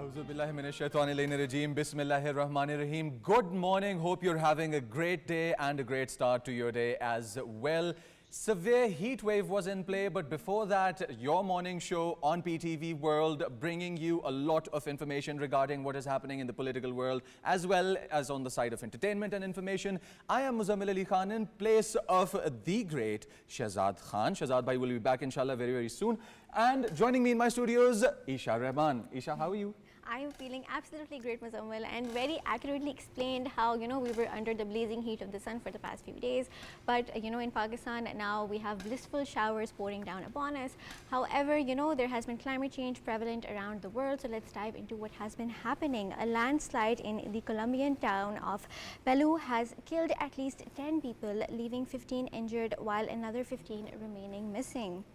Auzubillahiminashaitanirrajim. Bismillahirrahmanirrahim. Good morning. Hope you're having a great day and a great start to your day as well. Severe heat wave was in play, but before that, your morning show on PTV World, bringing you a lot of information regarding what is happening in the political world, as well as on the side of entertainment and information. I am Muzammil Ali Khan in place of the great Shahzad Khan. Shahzad bhai will be back inshallah very, very soon. And joining me in my studios, Eesha Rehan. Eesha, how are you? I am feeling absolutely great, Muzammil, and very accurately explained how, we were under the blazing heat of the sun for the past few days. But, in Pakistan now we have blissful showers pouring down upon us. However, there has been climate change prevalent around the world. So let's dive into what has been happening. A landslide in the Colombian town of Bellu has killed at least 10 people, leaving 15 injured, while another 15 remaining missing.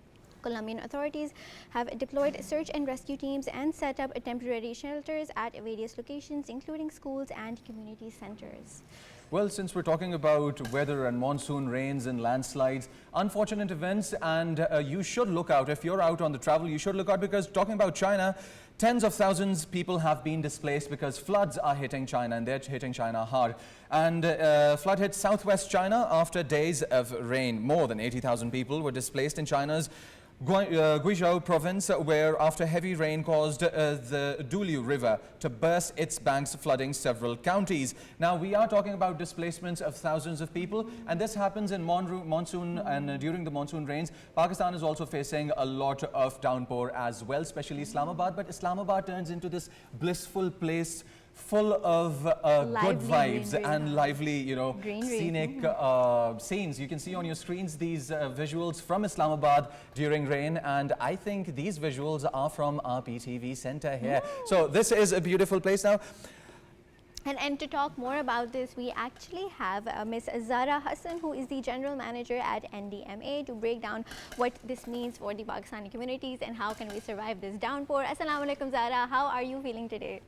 Colombian authorities have deployed search and rescue teams and set up temporary shelters at various locations, including schools and community centers. Well, since we're talking about weather and monsoon rains and landslides, unfortunate events, and you should look out. If you're out on the travel, you should look out, because talking about China, tens of thousands of people have been displaced because floods are hitting China, and they're hitting China hard. And flood hit southwest China after days of rain. More than 80,000 people were displaced in China's Guizhou province, where after heavy rain caused the Dulu River to burst its banks, flooding several counties. Now, we are talking about displacements of thousands of people, and this happens in monsoon and during the monsoon rains. Pakistan is also facing a lot of downpour as well, especially Islamabad, but Islamabad turns into this blissful place full of good vibes and lively, scenic scenes. You can see on your screens these visuals from Islamabad during rain, and I think these visuals are from our PTV center here. So this is a beautiful place now. And to talk more about this, we actually have Miss Zahra Hassan, who is the General Manager at NDMA, to break down what this means for the Pakistani communities and how can we survive this downpour. Assalamu alaikum, Zahra. How are you feeling today?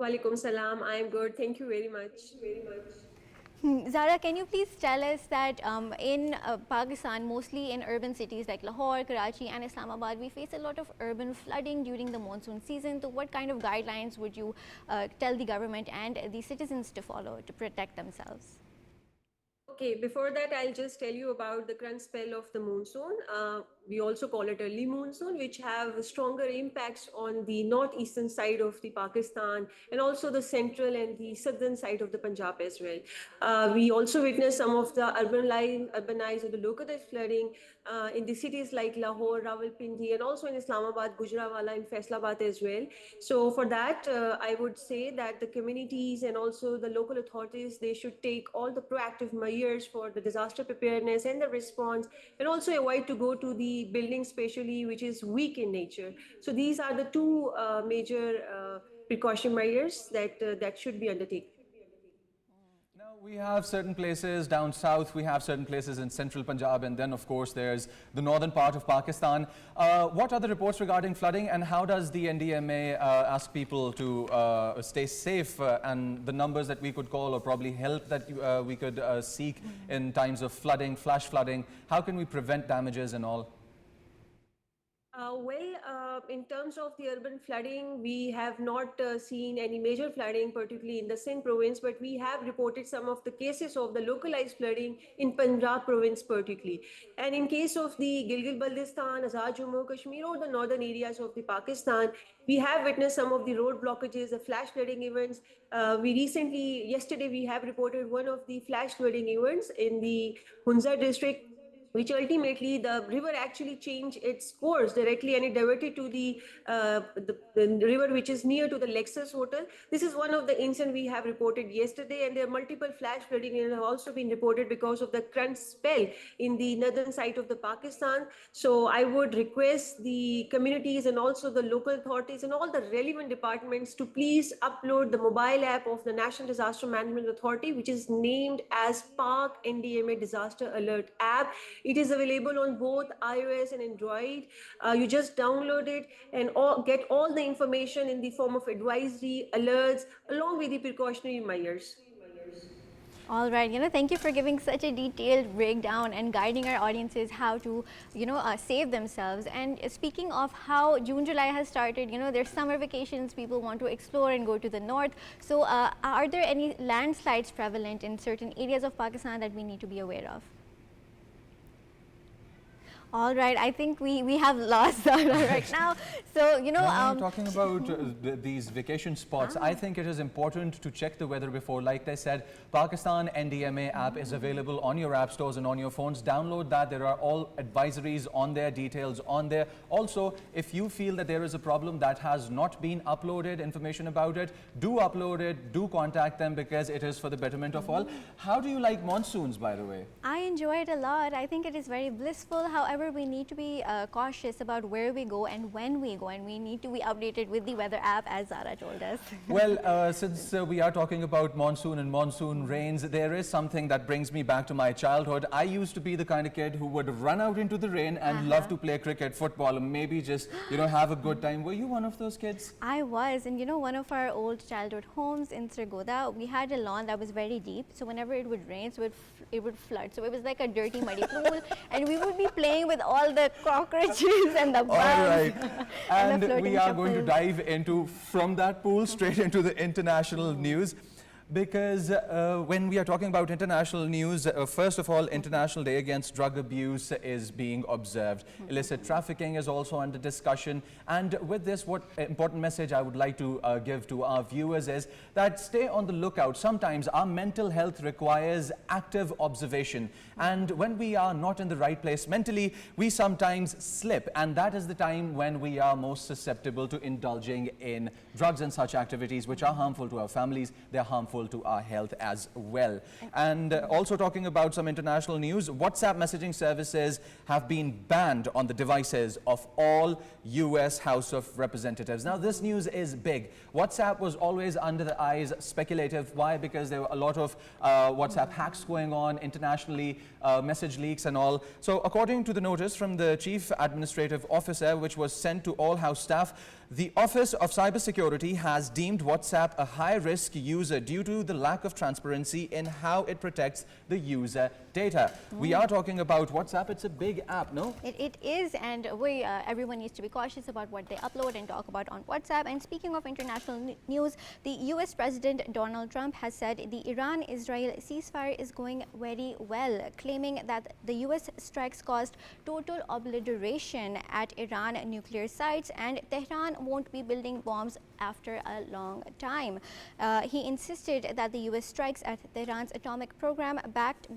Walaikum salam. I am good. Thank you very much. Zahra, can you please tell us that in Pakistan, mostly in urban cities like Lahore, Karachi and Islamabad, we face a lot of urban flooding during the monsoon season. So what kind of guidelines would you tell the government and the citizens to follow to protect themselves? Okay, before that, I'll just tell you about the current spell of the monsoon. We also call it early monsoon, which have stronger impacts on the northeastern side of the Pakistan and also the central and the southern side of the Punjab as well. We also witness some of the urbanized or the localized flooding in the cities like Lahore, Rawalpindi, and also in Islamabad, Gujranwala, and Faisalabad as well. So for that, I would say that the communities and also the local authorities, they should take all the proactive measures for the disaster preparedness and the response, and also avoid to go to the building especially which is weak in nature. So these are the two major precaution measures that should be undertaken. Now, we have certain places down south, we have certain places in central Punjab, and then of course there's the northern part of Pakistan. What are the reports regarding flooding, and how does the NDMA ask people to stay safe, and the numbers that we could call, or probably help that we could seek in times of flooding, flash flooding? How can we prevent damages and all? In terms of the urban flooding, we have not seen any major flooding, particularly in the Sindh province, but we have reported some of the cases of the localized flooding in Punjab province particularly. And in case of the Gilgit-Baltistan, Azad Jammu Kashmir, or the northern areas of the Pakistan, we have witnessed some of the road blockages, the flash flooding events. Yesterday, we have reported one of the flash flooding events in the Hunza district, which ultimately the river actually changed its course directly and it diverted to the river which is near to the Lexus Hotel. This is one of the incidents we have reported yesterday, and there are multiple flash flooding that have also been reported because of the current spell in the northern side of the Pakistan. So I would request the communities and also the local authorities and all the relevant departments to please upload the mobile app of the National Disaster Management Authority, which is named as Park NDMA Disaster Alert app. It is available on both iOS and Android. You just download it and get all the information in the form of advisory, alerts, along with the precautionary measures. All right, thank you for giving such a detailed breakdown and guiding our audiences how to, save themselves. And speaking of how June, July has started, there's summer vacations, people want to explore and go to the north. So are there any landslides prevalent in certain areas of Pakistan that we need to be aware of? All right, I think we have lost Zahra right now. So, talking about these vacation spots, I think it is important to check the weather before. Like I said, Pakistan NDMA app is available on your app stores and on your phones. Download that. There are all advisories on there, details on there. Also, if you feel that there is a problem that has not been uploaded, information about it, do upload it, do contact them because it is for the betterment of all. How do you like monsoons, by the way? I enjoy it a lot. I think it is very blissful. However, we need to be cautious about where we go and when we go, and we need to be updated with the weather app, as Zahra told us. Well, since we are talking about monsoon and monsoon rains, there is something that brings me back to my childhood. I used to be the kind of kid who would run out into the rain and love to play cricket, football, and maybe just, have a good time. Were you one of those kids? I was, and one of our old childhood homes in Sargodha, we had a lawn that was very deep, so whenever it would rain, so it would flood. So it was like a dirty, muddy pool, and we would be playing with all the cockroaches and the bugs. All right. and And we are going to dive into, from that pool, straight into the international news. Because when we are talking about international news, first of all, International Day Against Drug Abuse is being observed. Illicit trafficking is also under discussion. And with this, what important message I would like to give to our viewers is that stay on the lookout. Sometimes our mental health requires active observation. And when we are not in the right place mentally, we sometimes slip. And that is the time when we are most susceptible to indulging in drugs and such activities, which are harmful to our families. They're harmful to our health as well. And also talking about some international news, WhatsApp messaging services have been banned on the devices of all US House of Representatives. Now this news is big. WhatsApp was always under the eyes, speculative. Why? Because there were a lot of WhatsApp hacks going on internationally, message leaks and all. So according to the notice from the Chief Administrative Officer, which was sent to all House staff, the Office of Cybersecurity has deemed WhatsApp a high-risk user due to the lack of transparency in how it protects the user data. We are talking about WhatsApp. It's a big app, no? It is, and everyone needs to be cautious about what they upload and talk about on WhatsApp. And speaking of international news, the US President Donald Trump has said the Iran-Israel ceasefire is going very well, claiming that the US strikes caused total obliteration at Iran nuclear sites and Tehran won't be building bombs after a long time. He insisted that the US strikes at Tehran's atomic program backed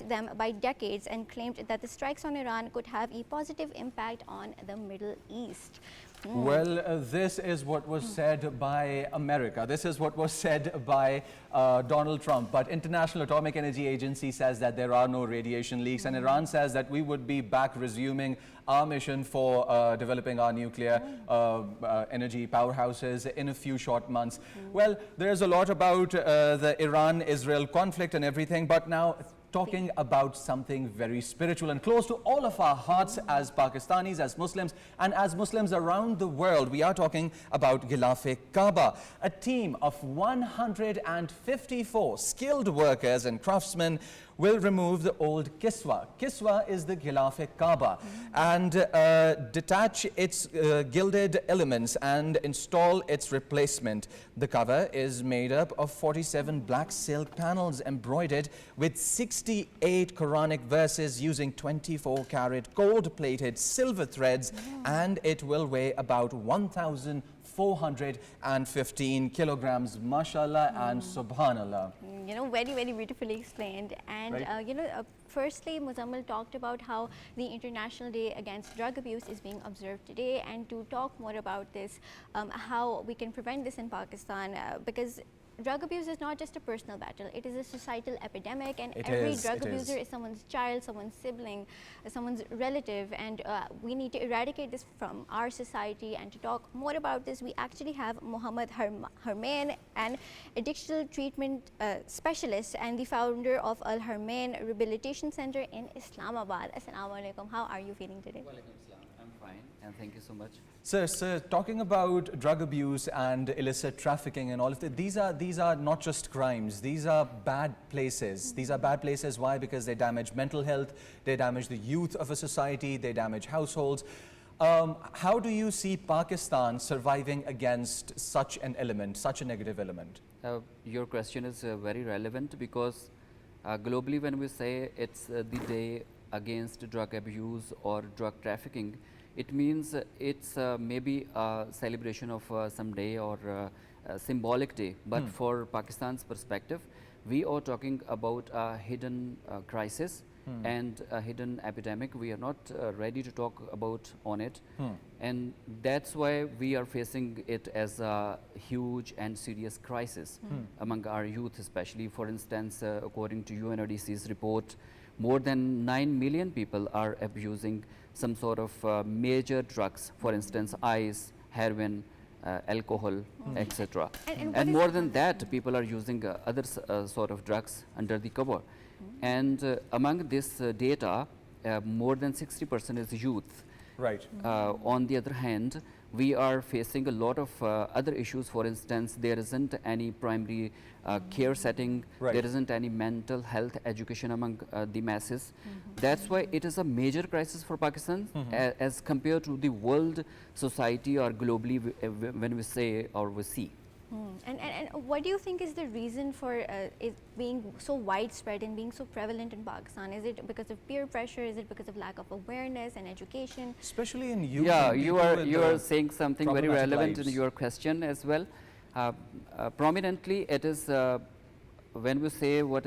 them by decades and claimed that the strikes on Iran could have a positive impact on the Middle East. Well, this is what was said by America. This is what was said by Donald Trump. But International Atomic Energy Agency says that there are no radiation leaks. And Iran says that we would be back resuming our mission for developing our nuclear energy powerhouses in a few short months. Well, there's a lot about the Iran-Israel conflict and everything. But now, talking about something very spiritual and close to all of our hearts as Pakistanis, as Muslims, and as Muslims around the world. We are talking about Ghilaf-e-Kaaba, a team of 154 skilled workers and craftsmen will remove the old Kiswa. Kiswa is the Ghilaf-e-Kaaba and detach its gilded elements and install its replacement. The cover is made up of 47 black silk panels embroidered with 68 Quranic verses using 24-karat gold-plated silver threads, and it will weigh about 1,415 kilograms, mashallah and subhanallah. Very, very beautifully explained. And, right. Firstly, Muzammil talked about how the International Day Against Drug Abuse is being observed today, and to talk more about this, how we can prevent this in Pakistan, because drug abuse is not just a personal battle, it is a societal epidemic, and every drug abuser is someone's child, someone's sibling, someone's relative, and we need to eradicate this from our society. And to talk more about this, we actually have Muhammad Harmain, an addiction treatment specialist and the founder of Harmain Rehabilitation Center in Islamabad. Assalamu alaikum. How are you feeling today? Walaikum salam. I'm fine. and thank you so much. Sir, talking about drug abuse and illicit trafficking and all of that, these are not just crimes. These are bad places. These are bad places. Why? Because they damage mental health, they damage the youth of a society, they damage households. How do you see Pakistan surviving against such an element, such a negative element? Your question is very relevant because globally when we say it's the day against drug abuse or drug trafficking, it means it's maybe a celebration of some day or a symbolic day. But for Pakistan's perspective, we are talking about a hidden crisis and a hidden epidemic. We are not ready to talk about on it. And that's why we are facing it as a huge and serious crisis among our youth especially. For instance, according to UNODC's report, more than 9 million people are abusing some sort of major drugs, for instance, ice, heroin, alcohol, etc. And more than that, people are using other sort of drugs under the cover. And among this data, more than 60% is youth. Right. On the other hand, we are facing a lot of other issues. For instance, there isn't any primary care setting, there isn't any mental health education among the masses. That's why it is a major crisis for Pakistan as compared to the world society or globally when we say or we see. And what do you think is the reason for it being so widespread and being so prevalent in Pakistan? Is it because of peer pressure? Is it because of lack of awareness and education? Especially in youth. Yeah, you are saying something very relevant in your question as well. Prominently, it is when we say what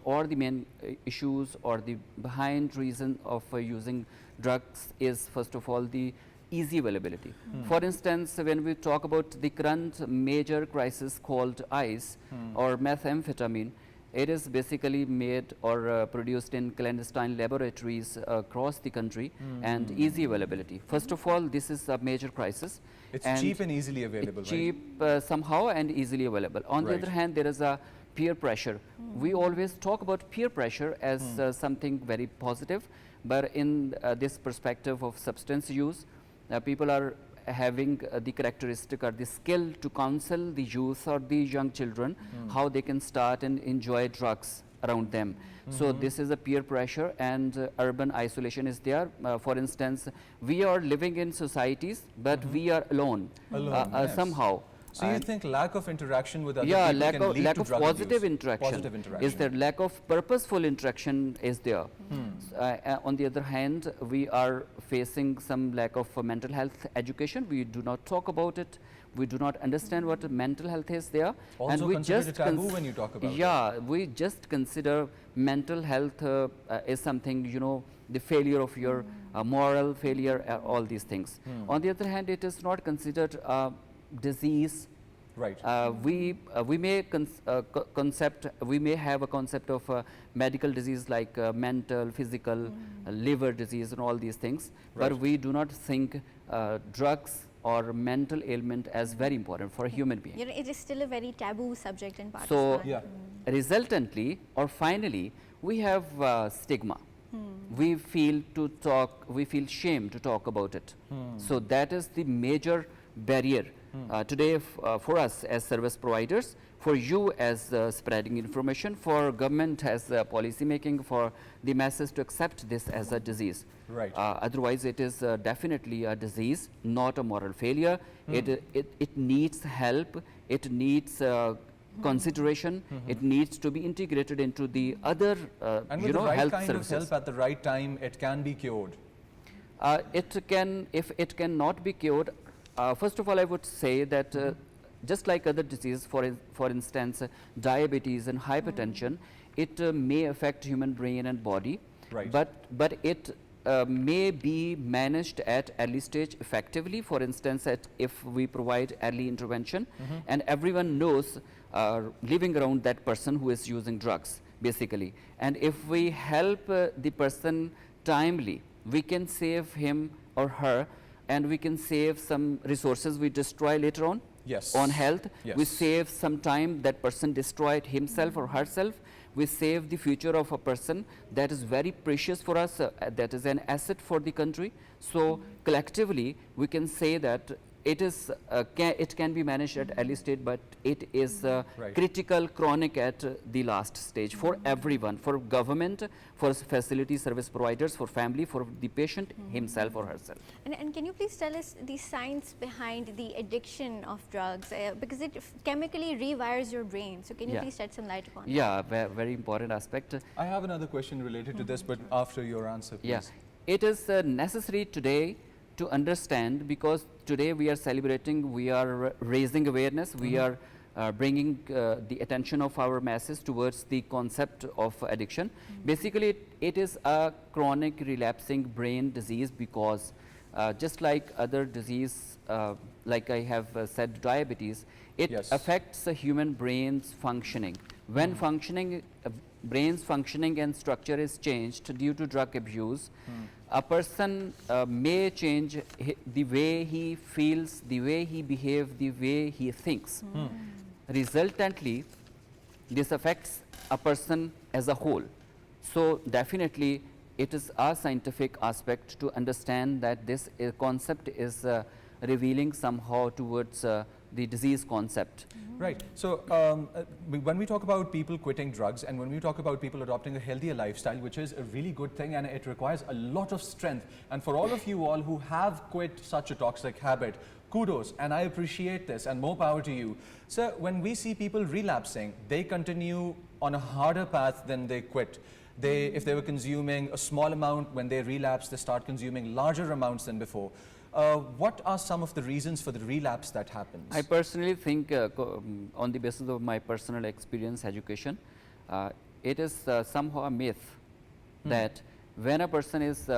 are the main issues or the behind reason of using drugs is first of all the easy availability. For instance, when we talk about the current major crisis called ice or methamphetamine, it is basically made or produced in clandestine laboratories across the country and easy availability. First of all, this is a major crisis. It's cheap and easily available, cheap somehow and easily available. On the other hand, there is a peer pressure. We always talk about peer pressure as something very positive, but in this perspective of substance use, people are having the characteristic or the skill to counsel the youth or the young children how they can start and enjoy drugs around them. So this is a peer pressure, and urban isolation is there. For instance, we are living in societies, but we are alone, yes. Somehow. So you think lack of interaction with other yeah, people can lead lack to of drug positive abuse? interaction. Positive interaction. Is there lack of purposeful interaction is there. On the other hand, we are facing some lack of mental health education. We do not talk about it. We do not understand what mental health is there. Also and we consider just it taboo when you talk about it. We just consider mental health is something, you know, the failure of your moral failure, all these things. On the other hand, it is not considered disease. Right. We may we may have a concept of medical disease like mental, physical, liver disease and all these things, but we do not think drugs or mental ailment as very important for a human being. You know, it is still a very taboo subject in Pakistan. So, resultantly or finally, we have stigma. We feel shame to talk about it. So that is the major barrier today for us as service providers, for you as spreading information, for government as policy making, for the masses to accept this as a disease. Right. Otherwise, it is definitely a disease, not a moral failure. It needs help. It needs consideration. It needs to be integrated into the other, and with the right health kind services. of help at the right time, it can be cured. It can, if it cannot be cured. First of all, I would say that just like other diseases, for instance, diabetes and hypertension, it may affect human brain and body, but it may be managed at early stage effectively. For instance, if we provide early intervention, and everyone knows living around that person who is using drugs, basically. And if we help the person timely, we can save him or her, and we can save some resources we destroy later on. Yes. On health, yes. We save some time that person destroyed himself or herself, we save the future of a person that is very precious for us, that is an asset for the country. So collectively, we can say that it is it can be managed at early stage, but it is Right. critical, chronic at the last stage for everyone, for government, for facility service providers, for family, for the patient himself or herself. And can you please tell us the science behind the addiction of drugs? Because it chemically rewires your brain. So can you Yeah. please shed some light upon that? Yeah, very important aspect. I have another question related to this, but after your answer, please. Yeah, it is necessary today to understand, because today we are celebrating, we are raising awareness, we are bringing the attention of our masses towards the concept of addiction. Basically, it is a chronic relapsing brain disease, because just like other disease, like I have said, diabetes, it Yes. affects the human brain's functioning. When functioning, brain's functioning and structure is changed due to drug abuse, a person may change the way he feels, the way he behaves, the way he thinks. Resultantly, this affects a person as a whole. So definitely, it is a scientific aspect to understand that this concept is revealing somehow towards the disease concept. Right. So when we talk about people quitting drugs, and when we talk about people adopting a healthier lifestyle, which is a really good thing, and it requires a lot of strength. And for all of you all who have quit such a toxic habit, kudos, and I appreciate this, and more power to you. So when we see people relapsing, they continue on a harder path than they quit. If they were consuming a small amount, when they relapse, they start consuming larger amounts than before. What are some of the reasons for the relapse that happens? I personally think, on the basis of my personal experience, education, it is somehow a myth that when a person is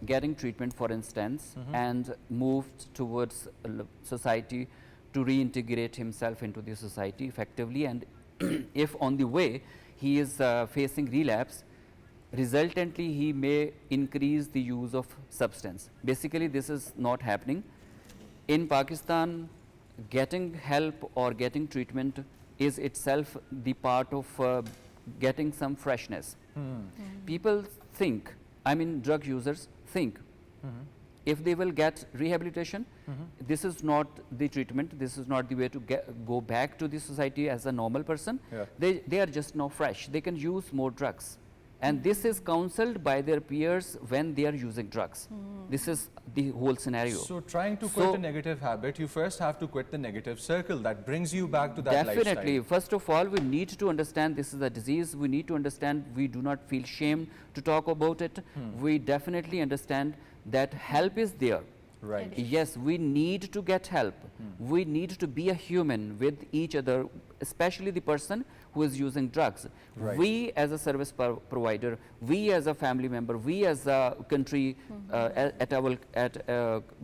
getting treatment, for instance, and moved towards society to reintegrate himself into the society effectively, and if on the way he is facing relapse, resultantly he may increase the use of substance. Basically, this is not happening. In Pakistan, getting help or getting treatment is itself the part of getting some freshness. People think, I mean drug users think, if they will get rehabilitation, this is not the treatment, this is not the way to go back to the society as a normal person. Yeah. They are just now fresh, they can use more drugs. And this is counseled by their peers when they are using drugs. This is the whole scenario. So trying to quit a negative habit, you first have to quit the negative circle that brings you back to that Definitely. lifestyle. First of all, we need to understand this is a disease. We need to understand we do not feel shame to talk about it. We definitely understand that help is there. Right. Yes, we need to get help. We need to be a human with each other, especially the person who is using drugs. Right. We as a service provider, we as a family member, we as a country at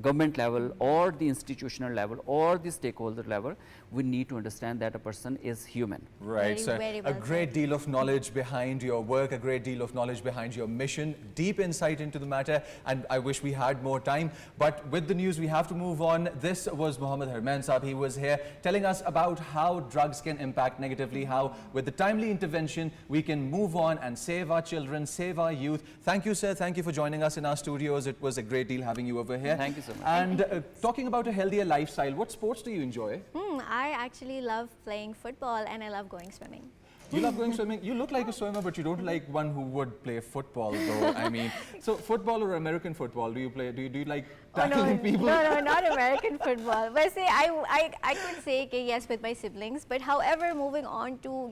government level or the institutional level or the stakeholder level, we need to understand that a person is human. Right. So Very a well great said. deal of knowledge behind your work, a great deal of knowledge behind your mission, deep insight into the matter, and I wish we had more time. But with the news, we have to move on. This was Mohammed Harmain Saab. He was here telling us about how drugs can impact negatively, how with the timely intervention, we can move on and save our children, save our youth. Thank you, sir. Thank you for joining us in our studios. It was a great deal having you over here. Thank you so much. And talking about a healthier lifestyle, what sports do you enjoy? I actually love playing football and I love going swimming. You love going swimming? You look like a swimmer, but you don't like one who would play football, though. I mean, so football or American football? Do you play? Do you like tackling people? No, not American football. But say I could say okay, yes with my siblings. But however, moving on to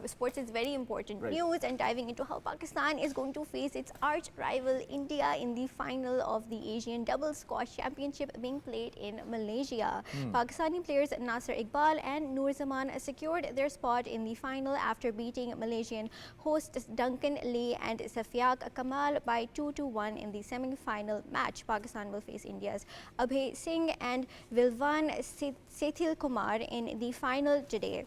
sports is very important news, and diving into how Pakistan is going to face its arch rival India in the final of the Asian Doubles Squash Championship being played in Malaysia. Pakistani players Nasir Iqbal and Noor Zaman secured their spot in the final after beating Malaysian hosts Duncan Lee and Safiaq Kamal by 2-1 in the semi-final match. Pakistan will face India's Abhay Singh and Vilvan Sethil Kumar in the final today.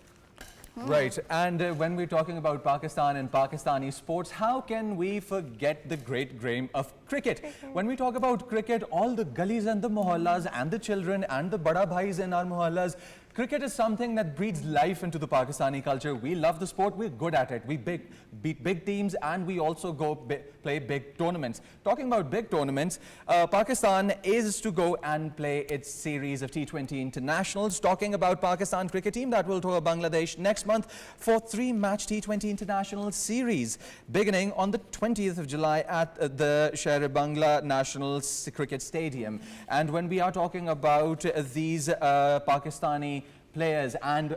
Right, and when we're talking about Pakistan and Pakistani sports, how can we forget the great game of cricket? When we talk about cricket, all the gullies and the mohallas and the children and the bada bhais in our mohallas Cricket is something that breathes life into the Pakistani culture. We love the sport, we're good at it. We beat big teams and we also go play big tournaments. Talking about big tournaments, Pakistan is to go and play its series of T20 internationals. Talking about Pakistan cricket team that will tour Bangladesh next month for 3-match T20 international series, beginning on the 20th of July at the Sher-e-Bangla National Cricket Stadium. And when we are talking about these Pakistani players and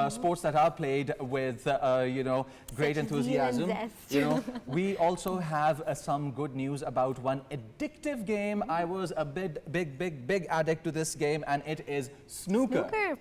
sports that are played with, you know, great Such zeal and enthusiasm. zest. You know, we also have some good news about one addictive game. I was a big addict to this game, and it is snooker. Snooker.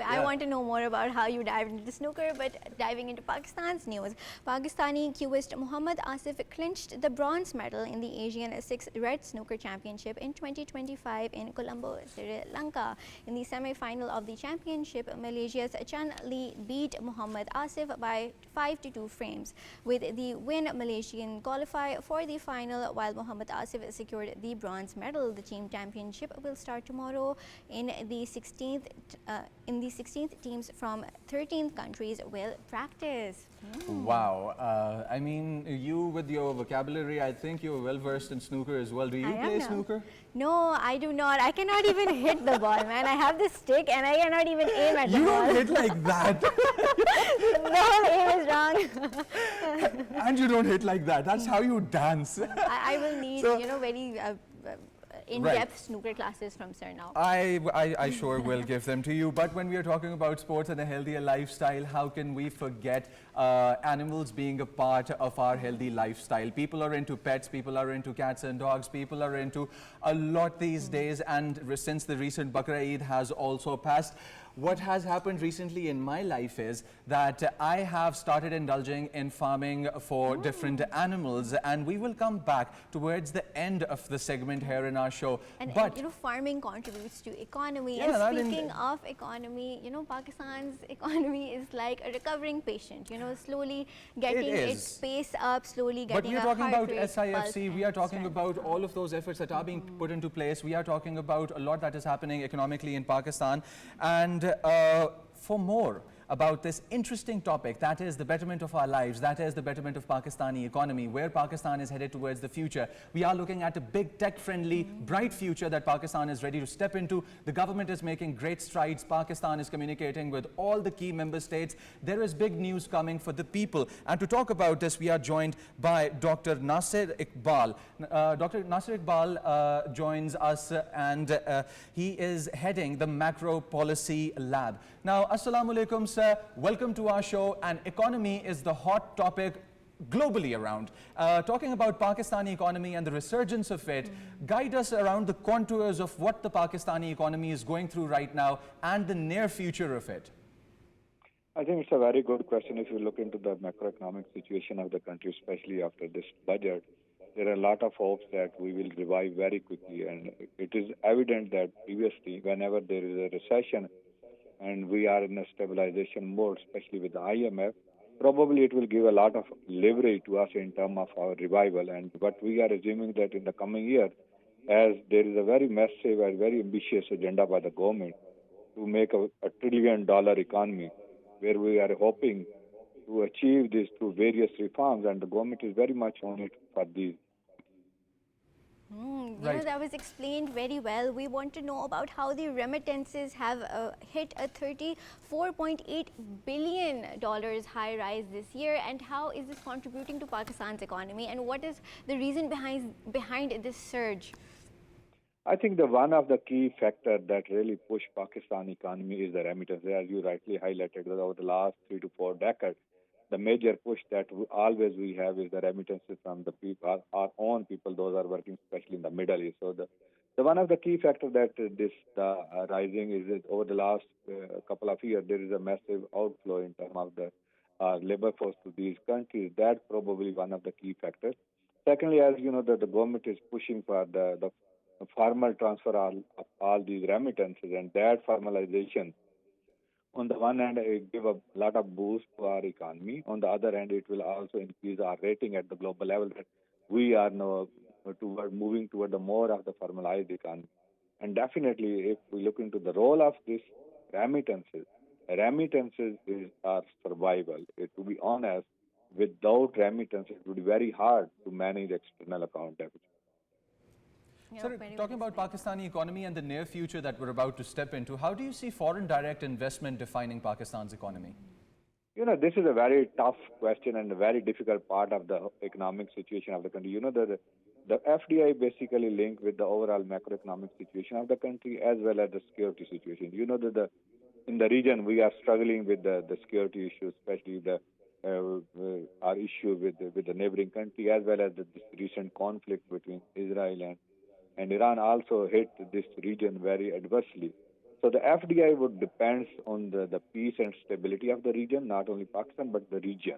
I want to know more about how you dived into snooker, but diving into Pakistan's news. Pakistani cubist Mohammad Asif clinched the bronze medal in the Asian 6 Red Snooker Championship in 2025 in Colombo, Sri Lanka. In the semi-final of the championship, Malaysia's Chan Lee beat Mohammad Asif by 5-2 frames. With the win, Malaysian qualify for the final, while Mohammad Asif secured the bronze medal. The team championship will start tomorrow. In the 16th teams from 13 countries will practice. Wow. I mean, you with your vocabulary, I think you're well versed in snooker as well. Do you play snooker? No, I do not. I cannot even hit the ball, man. I have this stick and I cannot even aim at the You ball. don't hit like that. The whole aim is wrong. And you don't hit like that. That's how you dance. I will need, So- you know, very in-depth snooker classes from Sir now. I sure will give them to you. But when we are talking about sports and a healthier lifestyle, how can we forget animals being a part of our healthy lifestyle? People are into pets, people are into cats and dogs, people are into a lot these days. And since the recent Bakra Eid has also passed, what has happened recently in my life is that I have started indulging in farming for different animals, and we will come back towards the end of the segment here in our show. And But you know, farming contributes to economy. Yeah, And speaking of economy, you know, Pakistan's economy is like a recovering patient. You know, slowly getting its pace up, slowly But getting we are a talking heart about rate, pulse, SIFC, we are and talking strength. about all of those efforts that are being put into place. We are talking about a lot that is happening economically in Pakistan. And for more about this interesting topic, that is the betterment of our lives, that is the betterment of Pakistani economy, where Pakistan is headed towards the future. We are looking at a big tech-friendly, bright future that Pakistan is ready to step into. The government is making great strides. Pakistan is communicating with all the key member states. There is big news coming for the people. And to talk about this, we are joined by Dr. NASIR IQBAL. Dr. NASIR IQBAL joins us and he is heading the Macro Policy Lab. Now, Assalamu alaikum, sir. Welcome to our show. And economy is the hot topic globally around. Talking about Pakistani economy and the resurgence of it, guide us around the contours of what the Pakistani economy is going through right now and the near future of it. I think it's a very good question. If you look into the macroeconomic situation of the country, especially after this budget, there are a lot of hopes that we will revive very quickly. And it is evident that previously, whenever there is a recession and we are in a stabilization mode, especially with the IMF, probably it will give a lot of leverage to us in terms of our revival. And what we are assuming that in the coming year, as there is a very massive and very ambitious agenda by the government to make a $1 trillion economy, where we are hoping to achieve this through various reforms, and the government is very much on it for these. You know, that was explained very well. We want to know about how the remittances have hit a $34.8 billion high rise this year, and how is this contributing to Pakistan's economy, and what is the reason behind this surge? I think the one of the key factors that really push Pakistan economy is the remittance. As you rightly highlighted, over the last 3 to 4 decades, the major push that we have is the remittances from the people, our own people, those are working especially in the Middle East. So the one of the key factors that this rising is that over the last couple of years, there is a massive outflow in terms of the labor force to these countries. That's probably one of the key factors. Secondly, as you know, the government is pushing for the formal transfer of all these remittances, and that formalization, on the one hand, it give a lot of boost to our economy. On the other hand, it will also increase our rating at the global level that we are now moving toward the more of the formalized economy. And definitely, if we look into the role of this remittances. Remittances is our survival. To be honest, without remittances, it would be very hard to manage external account deficit. Sir, talking about Pakistani economy and the near future that we're about to step into, how do you see foreign direct investment defining Pakistan's economy? This is a very tough question and a very difficult part of the economic situation of the country. The FDI basically linked with the overall macroeconomic situation of the country as well as the security situation. In the region we are struggling with the security issues, especially our issue with the neighboring country, as well as this recent conflict between Israel and Iran also hit this region very adversely. So the FDI would depend on the peace and stability of the region, not only Pakistan, but the region.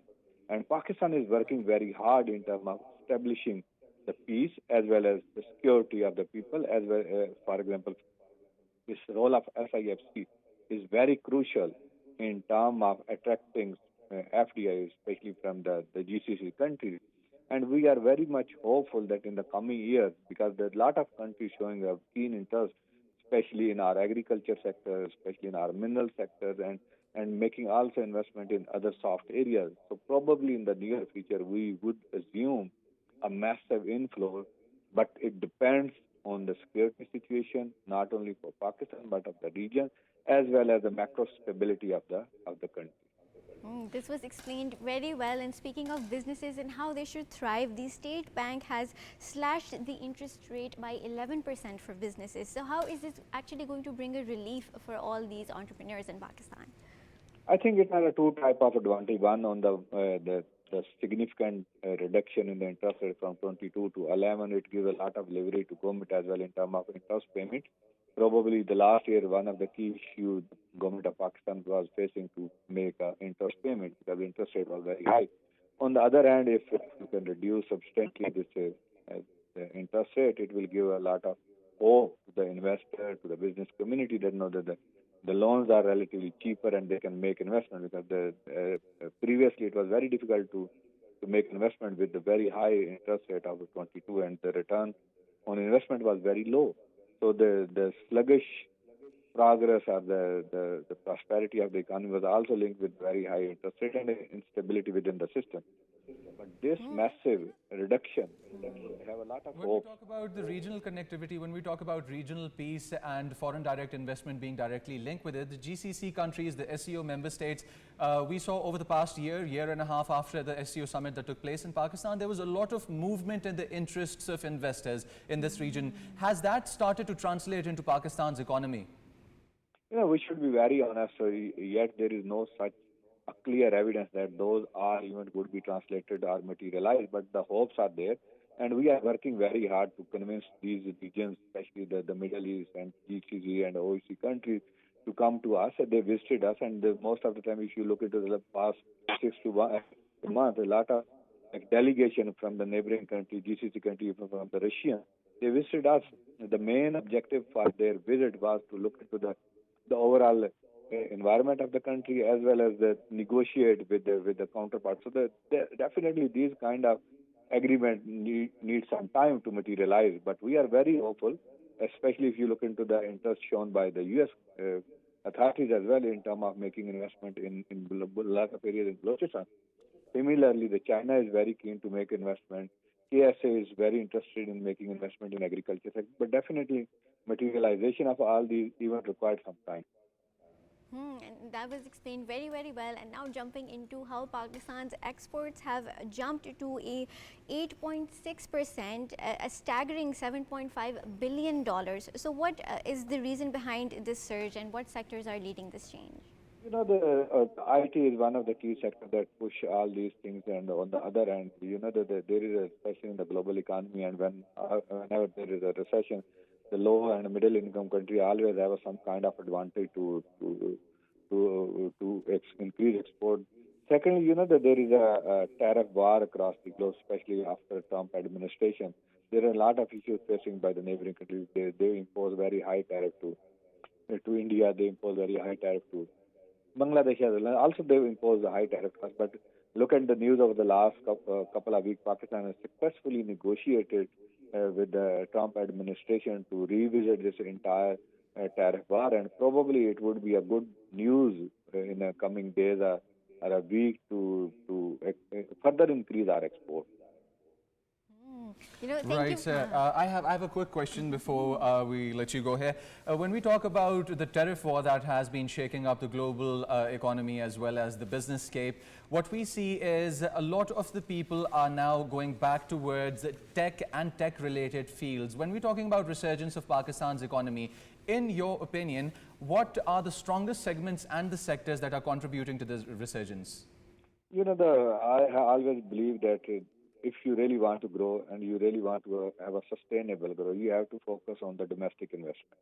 And Pakistan is working very hard in terms of establishing the peace as well as the security of the people, as well as, for example, this role of SIFC is very crucial in terms of attracting FDI, especially from the GCC countries. And we are very much hopeful that in the coming years, because there's a lot of countries showing a keen interest, especially in our agriculture sector, especially in our mineral sectors, and making also investment in other soft areas. So probably in the near future, we would assume a massive inflow, but it depends on the security situation, not only for Pakistan, but of the region, as well as the macro stability of the country. This was explained very well. And speaking of businesses and how they should thrive, the State Bank has slashed the interest rate by 11% for businesses. So how is this actually going to bring a relief for all these entrepreneurs in Pakistan? I think it has a two type of advantage. One on the significant reduction in the interest rate from 22 to 11. It gives a lot of leverage to government as well in terms of interest payment. Probably the last year, one of the key issues government of Pakistan was facing to make interest payment because the interest rate was very high. On the other hand, if you can reduce substantially this the interest rate, it will give a lot of hope to the investor, to the business community that know that the loans are relatively cheaper and they can make investment, because previously it was very difficult to make investment with the very high interest rate of 22, and the return on investment was very low. So the sluggish progress or the prosperity of the economy was also linked with very high interest rate and instability within the system. But this massive reduction, we have a lot of hope. When we talk about the regional connectivity, when we talk about regional peace and foreign direct investment being directly linked with it, the GCC countries, the SCO member states, we saw over the past year and a half after the SCO summit that took place in Pakistan, there was a lot of movement in the interests of investors in this region. Has that started to translate into Pakistan's economy? We should be very honest. So yet there is no such a clear evidence that those arguments would be translated or materialized, but the hopes are there. And we are working very hard to convince these regions, especially the Middle East and GCC and OECD countries, to come to us. They visited us, and most of the time, if you look into the past 6 to 1 month, a lot of delegation from the neighboring country, GCC country, from the Russians, they visited us. The main objective for their visit was to look into the overall environment of the country as well as negotiate with the counterparts. So definitely these kind of agreement need some time to materialize, but we are very hopeful, especially if you look into the interest shown by the U.S. Authorities as well in terms of making investment in a lot of areas in Balochistan. Similarly, China is very keen to make investment. KSA is very interested in making investment in agriculture sector, but definitely materialization of all these even required some time. And that was explained very, very well. And now jumping into how Pakistan's exports have jumped to a 8.6%, a staggering $7.5 billion. So what is the reason behind this surge, and what sectors are leading this change? The IT is one of the key sectors that push all these things, and on the other hand, that there is a recession in the global economy, and whenever there is a recession, the low and middle income country always have some kind of advantage to increase export. Secondly, that there is a tariff war across the globe, especially after Trump administration. There are a lot of issues facing by the neighboring countries. They impose very high tariff to India. They impose very high tariff to Bangladesh as well. Also, they impose a high tariff cost. But look at the news over the last couple of weeks. Pakistan has successfully negotiated with the Trump administration to revisit this entire tariff war, and probably it would be a good news in the coming days or a week to further increase our export. Thank Right. you. I have a quick question before we let you go here. When we talk about the tariff war that has been shaking up the global economy as well as the business scape, what we see is a lot of the people are now going back towards tech and tech-related fields. When we're talking about resurgence of Pakistan's economy, in your opinion, what are the strongest segments and the sectors that are contributing to this resurgence? You know, I always believe that if you really want to grow and you really want to have a sustainable growth, you have to focus on the domestic investment.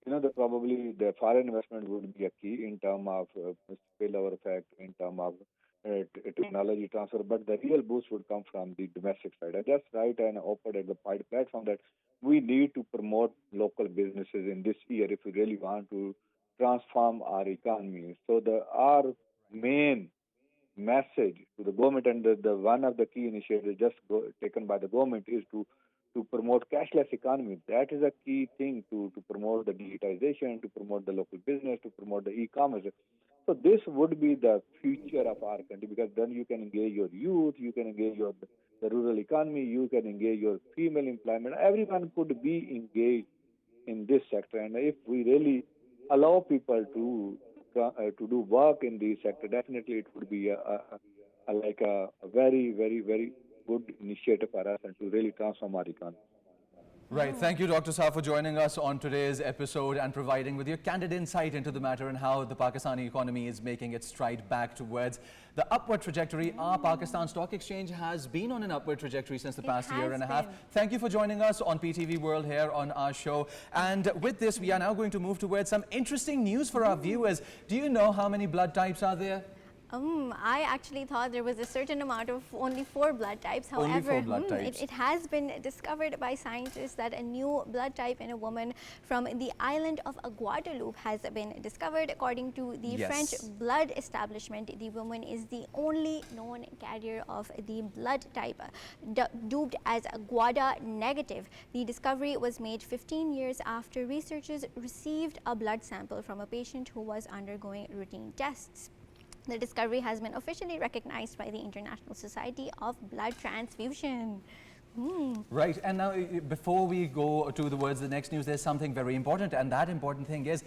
You know, probably the foreign investment would be a key in terms of spillover effect, in terms of technology transfer, but the real boost would come from the domestic side. I just write and offered at the PIDE platform that we need to promote local businesses in this year if we really want to transform our economy. So our main message to the government, and the one of the key initiatives taken by the government is to promote cashless economy. That is a key thing to promote the digitization, to promote the local business, to promote the e-commerce. So this would be the future of our country, because then you can engage your youth, you can engage the rural economy, you can engage your female employment. Everyone could be engaged in this sector, and if we really allow people to do work in the sector, definitely it would be a very, very, very good initiative for us and to really transform our economy. Right. Thank you, Dr. Zahra, for joining us on today's episode and providing with your candid insight into the matter and how the Pakistani economy is making its stride back towards the upward trajectory. Our Pakistan Stock Exchange has been on an upward trajectory since the past year and a half. Thank you for joining us on PTV World here on our show. And with this, we are now going to move towards some interesting news for our viewers. Do you know how many blood types are there? I actually thought there was a certain amount of only 4 blood types. However, only 4 blood types. It has been discovered by scientists that a new blood type in a woman from the island of Guadeloupe has been discovered. According to the French blood establishment, the woman is the only known carrier of the blood type, dubbed as Guada negative. The discovery was made 15 years after researchers received a blood sample from a patient who was undergoing routine tests. The discovery has been officially recognized by the International Society of Blood Transfusion. Right, and now before we go towards the next news, there's something very important, and that important thing is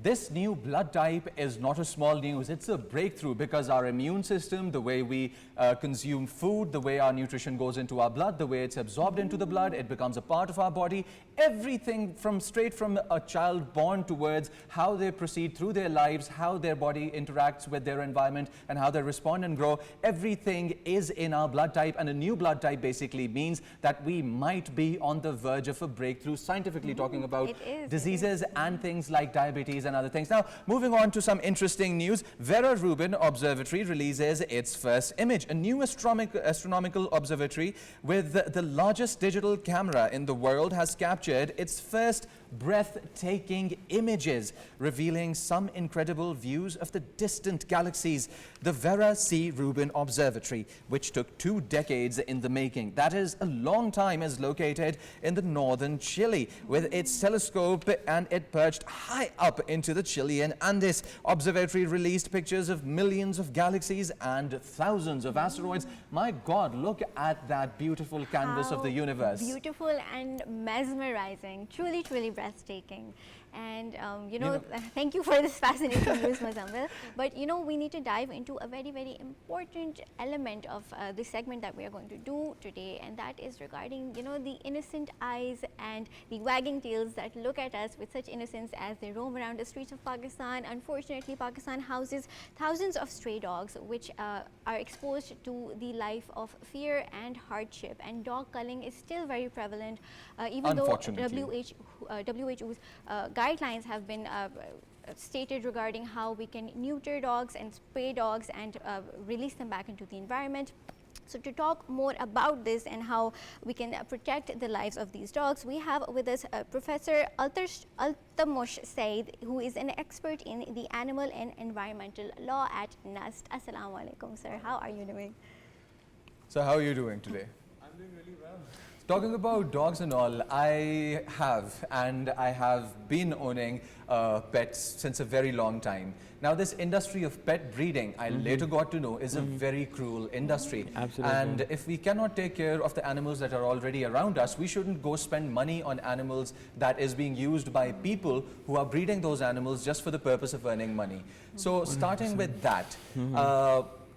this new blood type is not a small news. It's a breakthrough because our immune system, the way we consume food, the way our nutrition goes into our blood, the way it's absorbed into the blood, it becomes a part of our body. Everything straight from a child born towards how they proceed through their lives, how their body interacts with their environment and how they respond and grow, everything is in our blood type. And a new blood type basically means that we might be on the verge of a breakthrough, scientifically talking about diseases and things like diabetes and other things. Now, moving on to some interesting news, Vera Rubin Observatory releases its first image. A new astronomical observatory with the largest digital camera in the world has captured its first breathtaking images, revealing some incredible views of the distant galaxies. The Vera C. Rubin Observatory, which took 2 decades in the making, that is a long time, is located in the northern Chile with its telescope, and it perched high up into the Chilean Andes. Observatory released pictures of millions of galaxies and thousands of asteroids. My God, look at that beautiful canvas of the universe. Beautiful and mesmerizing, truly, truly breathtaking. And thank you for this fascinating news, Muzammil. But we need to dive into a very, very important element of this segment that we are going to do today, and that is regarding the innocent eyes and the wagging tails that look at us with such innocence as they roam around the streets of Pakistan. Unfortunately, Pakistan houses thousands of stray dogs which are exposed to the life of fear and hardship, and dog culling is still very prevalent, even though WHO's guidelines have been stated regarding how we can neuter dogs and spay dogs and release them back into the environment. So to talk more about this and how we can protect the lives of these dogs, we have with us Professor Altamush Saeed, who is an expert in the animal and environmental law at NUST. Assalamu alaikum, sir. How are you doing? So how are you doing today? I'm doing really well. Talking about dogs and all, I have been owning pets since a very long time. Now, this industry of pet breeding, I later got to know, is a very cruel industry. Absolutely. And if we cannot take care of the animals that are already around us, we shouldn't go spend money on animals that is being used by people who are breeding those animals just for the purpose of earning money. So, starting with that,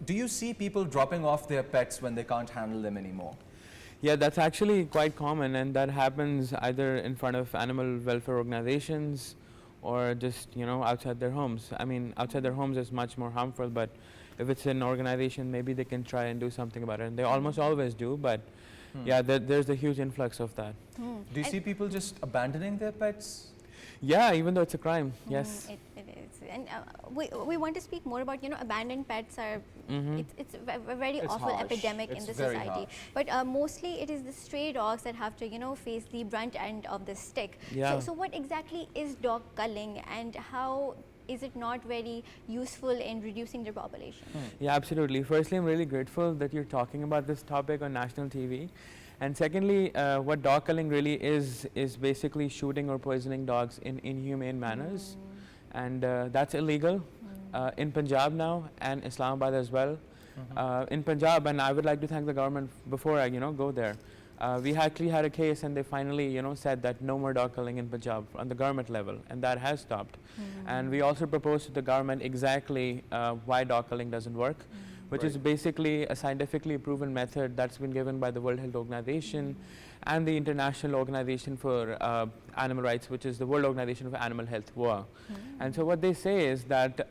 do you see people dropping off their pets when they can't handle them anymore? Yeah, that's actually quite common, and that happens either in front of animal welfare organizations or just, you know, outside their homes. I mean, outside their homes is much more harmful, but if it's an organization, maybe they can try and do something about it. And they almost always do, but yeah, there's a huge influx of that. Do you see people just abandoning their pets? Yeah, even though it's a crime, yes. It is. And we want to speak more about, you know, abandoned pets are, it's a very It's awful harsh. epidemic in It's the very society. harsh. But mostly it is the stray dogs that have to, you know, face the brunt end of the stick. Yeah. So what exactly is dog culling, and how is it not very useful in reducing their population? Yeah, absolutely. Firstly, I'm really grateful that you're talking about this topic on national TV. And secondly, what dog culling really is basically shooting or poisoning dogs in inhumane manners. And that's illegal in Punjab now and Islamabad as well. In Punjab, and I would like to thank the government before I, go there. We actually had a case, and they finally, said that no more dog culling in Punjab on the government level, and that has stopped. And we also proposed to the government exactly why dog culling doesn't work, which is basically a scientifically proven method that's been given by the World Health Organization and the International Organization for Animal Rights, which is the World Organization for Animal Health, WOA. And so what they say is that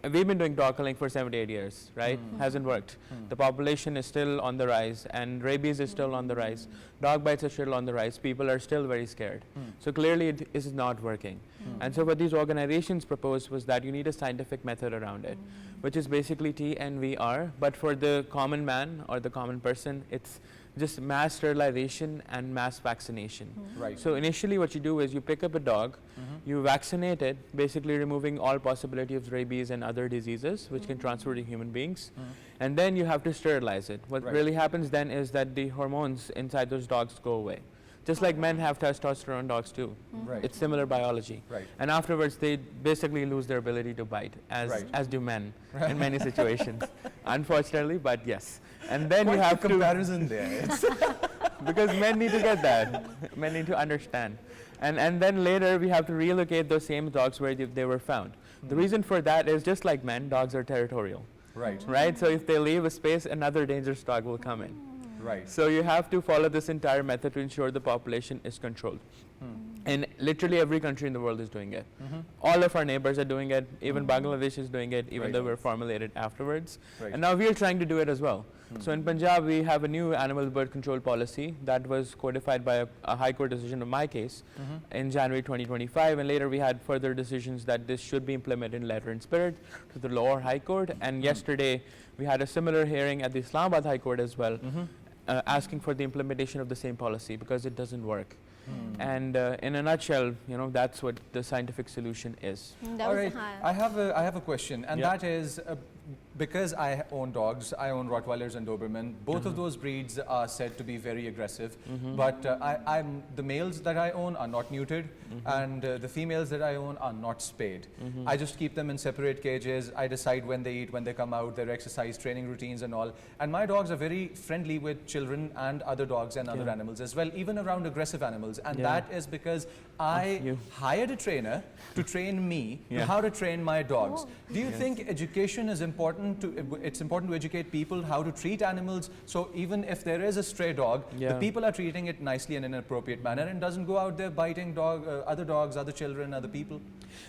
we've been doing dog culling for 78 years, right? Hasn't worked. The population is still on the rise, and rabies is still on the rise. Dog bites are still on the rise. People are still very scared. So clearly it is not working. And so what these organizations proposed was that you need a scientific method around it, which is basically TNVR, but for the common man or the common person, it's just mass sterilization and mass vaccination. Right. So initially what you do is you pick up a dog, you vaccinate it, basically removing all possibility of rabies and other diseases which can transfer to human beings, and then you have to sterilize it. What really happens then is that the hormones inside those dogs go away. Just like men have testosterone, dogs too. Right. It's similar biology. Right. And afterwards they basically lose their ability to bite, as do men in many situations. Unfortunately, but yes. And then you have the comparison there. because men need to get that. Men need to understand. And then later we have to relocate those same dogs where they were found. The reason for that is just like men, dogs are territorial. Right. Right? So if they leave a space, another dangerous dog will come in. Right. So you have to follow this entire method to ensure the population is controlled. And literally every country in the world is doing it. All of our neighbors are doing it. Even Bangladesh is doing it, even though we're formulated afterwards. Right. And now we are trying to do it as well. So in Punjab, we have a new animal birth control policy that was codified by a High Court decision of my case in January 2025. And later we had further decisions that this should be implemented in letter and spirit to the lower High Court. And yesterday we had a similar hearing at the Islamabad High Court as well, asking for the implementation of the same policy because it doesn't work. And in a nutshell, that's what the scientific solution is. That All was right, I have a question, and that is because I own dogs. I own Rottweilers and Doberman. Both of those breeds are said to be very aggressive, but the males that I own are not neutered, and the females that I own are not spayed. I just keep them in separate cages. I decide when they eat, when they come out, their exercise, training routines and all. And my dogs are very friendly with children and other dogs and other animals as well, even around aggressive animals. And that is because I hired a trainer to train me how to train my dogs. Do you think education is important it's important to educate people how to treat animals, so even if there is a stray dog, the people are treating it nicely and in an appropriate manner and doesn't go out there biting other dogs, other children, other people?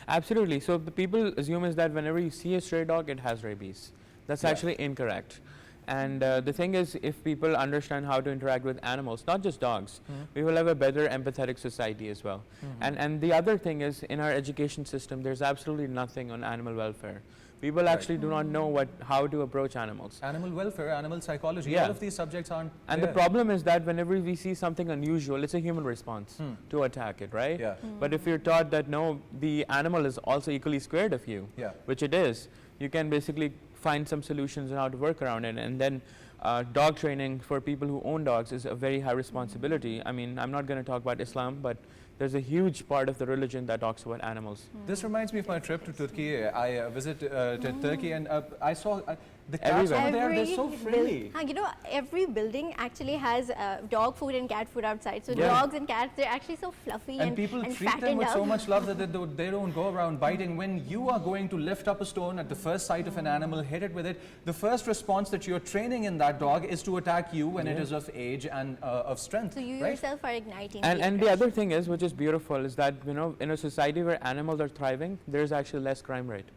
Absolutely. So the people assume is that whenever you see a stray dog, it has rabies. That's actually incorrect. And the thing is, if people understand how to interact with animals, not just dogs, we will have a better empathetic society as well. And the other thing is, in our education system, there's absolutely nothing on animal welfare. People actually do not know how to approach animals. Animal welfare, animal psychology, all of these subjects aren't And there. the problem is that whenever we see something unusual, it's a human response to attack it, right? Yeah. But if you're taught that no, the animal is also equally scared of you, which it is, you can basically find some solutions on how to work around it. And then dog training for people who own dogs is a very high responsibility. I mean, I'm not going to talk about Islam, but there's a huge part of the religion that talks about animals. This reminds me of my trip to Turkey. I visited Turkey, and I saw the cats over there. They're so friendly. You know, every building actually has dog food and cat food outside. So Yeah. dogs and cats, they're actually so fluffy And people treat them fattened with up. so much love that they don't go around biting. When you are going to lift up a stone at the first sight of an animal, hit it with it, the first response that you're training in that dog is to attack you when it is of age and of strength. So you right? yourself are igniting. And the other thing is, which is beautiful, is that, you know, in a society where animals are thriving, there's actually less crime rate.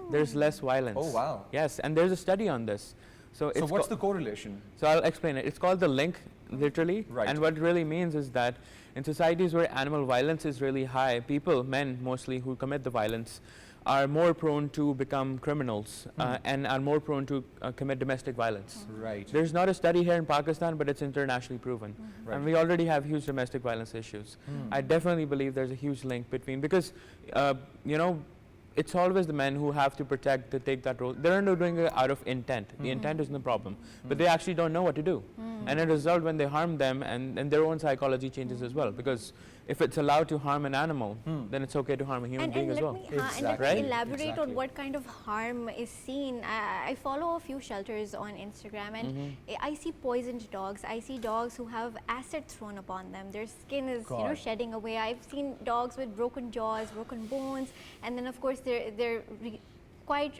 There's less violence. Oh, wow. Yes, and there's a study on this. So what's the correlation? So I'll explain it. It's called the link, literally. Right. And what it really means is that in societies where animal violence is really high, people, men mostly, who commit the violence are more prone to become criminals and are more prone to commit domestic violence. Right. There's not a study here in Pakistan, but it's internationally proven. Right. And we already have huge domestic violence issues. I definitely believe there's a huge link between, because, you know, it's always the men who have to protect, to take that role. They're not doing it out of intent. The intent isn't the problem. But they actually don't know what to do. And as a result, when they harm them, and their own psychology changes as well. Because if it's allowed to harm an animal, then it's okay to harm a human being as well. And let Right? me elaborate Exactly. on what kind of harm is seen. I follow a few shelters on Instagram, and I see poisoned dogs. I see dogs who have acid thrown upon them. Their skin is, you know, God. shedding away. I've seen dogs with broken jaws, broken bones, and then of course they're quite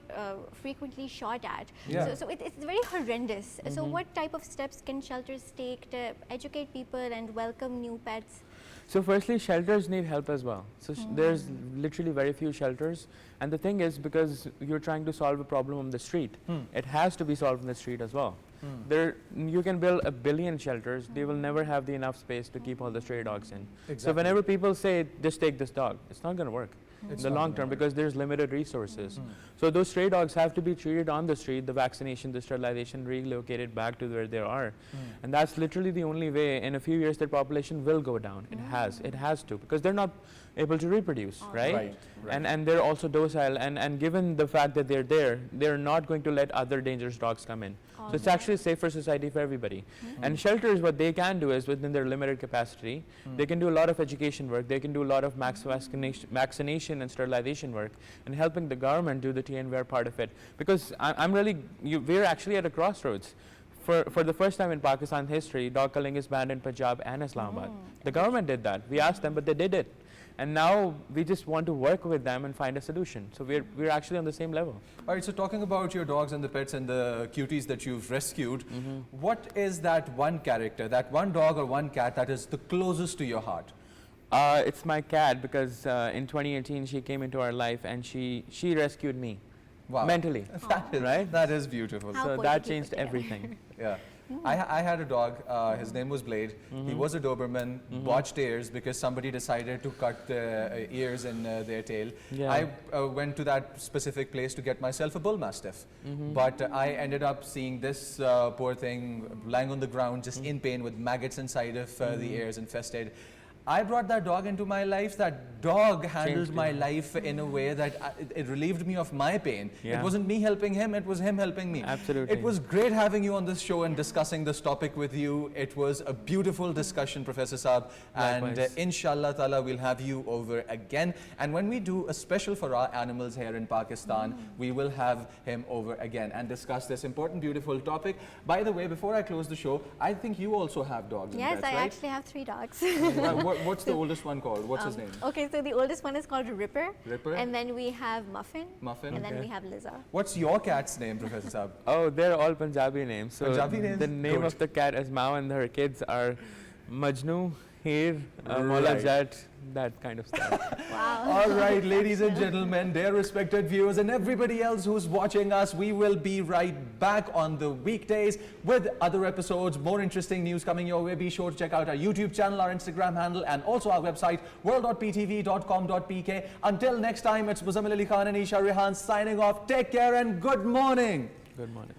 frequently shot at. Yeah. So it's very horrendous. So what type of steps can shelters take to educate people and welcome new pets? So firstly, shelters need help as well. So there's literally very few shelters. And the thing is, because you're trying to solve a problem on the street, it has to be solved on the street as well. You can build 1 billion shelters, they will never have the enough space to keep all the stray dogs in. So Exactly. whenever people say, just take this dog, it's not going to work in It's the not long gonna term, work. because there's limited resources. So those stray dogs have to be treated on the street, the vaccination, the sterilization, relocated back to where they are. And that's literally the only way. In a few years, their population will go down. It has to, because they're not able to reproduce, right? Right, right. And they're also docile, and given the fact that they're there, they're not going to let other dangerous dogs come in. So it's actually a safer society for everybody. And shelters, what they can do is, within their limited capacity, they can do a lot of education work, they can do a lot of vaccination and sterilization work, and helping the government do the TNVR part of it. Because we're actually at a crossroads. For the first time in Pakistan history, dog culling is banned in Punjab and Islamabad. The government did that. We asked them, but they did it. And now we just want to work with them and find a solution. So we're actually on the same level. All right, so talking about your dogs and the pets and the cuties that you've rescued, what is that one character, that one dog or one cat that is the closest to your heart? It's my cat, because in 2018 she came into our life and she rescued me. Wow. Mentally. Right? That is beautiful. How So that poetically changed put together. everything. Yeah. I had a dog, his name was Blade. He was a Doberman, botched ears because somebody decided to cut the ears and their tail. Yeah. I went to that specific place to get myself a bull mastiff. But I ended up seeing this poor thing lying on the ground just in pain with maggots inside of the ears infested. I brought that dog into my life. That dog handled my life in a way that it relieved me of my pain. Yeah. It wasn't me helping him, it was him helping me. Absolutely. It was great having you on this show and discussing this topic with you. It was a beautiful discussion, Professor Saab. And Likewise. inshallah ta'ala, we'll have you over again. And when we do a special for our animals here in Pakistan, we will have him over again and discuss this important, beautiful topic. By the way, before I close the show, I think you also have dogs and Yes, pets, I right? actually have 3 dogs. What's the oldest one called? What's his name? Okay, so the oldest one is called Ripper. Ripper. And then we have Muffin. Muffin. And then Okay. we have Liza. What's your cat's name, Professor Saab? Oh, they're all Punjabi names. So Punjabi names? the name Good. of the cat is Mao, and her kids are Majnu, Heer, Mola Right. Jat, that kind of stuff. Wow. All right, ladies and gentlemen, dear respected viewers and everybody else who's watching us, we will be right back on the weekdays with other episodes, more interesting news coming your way. Be sure to check out our YouTube channel, our Instagram handle, and also our website, world.ptv.com.pk. Until next time, it's Muzammil Ali Khan and Eesha Rehan signing off. Take care and good morning. Good morning.